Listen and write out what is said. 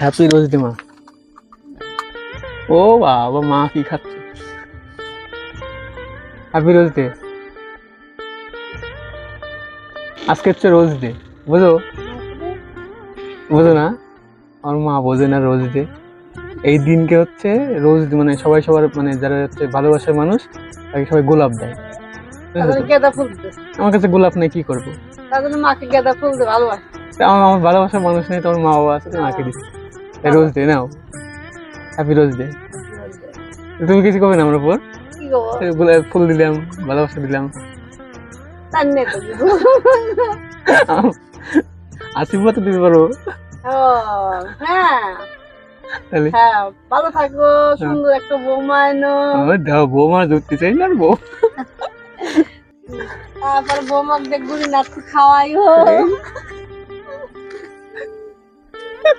Happy rose day মা। ও বাবা, মা কি খাচ্ছে? Happy rose day. আজকে হচ্ছে রোজ ডে, বুঝো? বুঝো না? আমার মা বোঝে না রোজ ডে। এই দিনকে হচ্ছে রোজ, মানে সবাই সবার, মানে যারা হচ্ছে ভালোবাসার মানুষ তাকে সবাই গোলাপ দেয়। বুঝেছো তো? গেঁদা ফুল দিতেছে, আমার কাছে গোলাপ নেই, কি করবো? তার জন্য মাকে গেঁদা ফুল দিয়ে ভালোবাসে। আমার ভালোবাসার মানুষ নেই, তোমার মা বাবা আছে, তুমি মাকে দিচ্ছি। রোজ ডে নাও, হ্যাপি রোজ ডে। তুমি কিছু করবে না আমার উপর? কি করবো? গোলাপ ফুল দিলাম, ভালোবাসা দিলাম, তার নেই তো কিছু। আশীর্বাদ তো দিতে পারো। ও, হ্যাঁ তাহলে হ্যাঁ, ভালো থাকো, সুন্দর একটা বৌমা এনো। আমার দাও, বৌমা ধরতে চাই না, আর বউ তারপর বৌমাকে গুড়ি নাড়তে খাওয়াইও।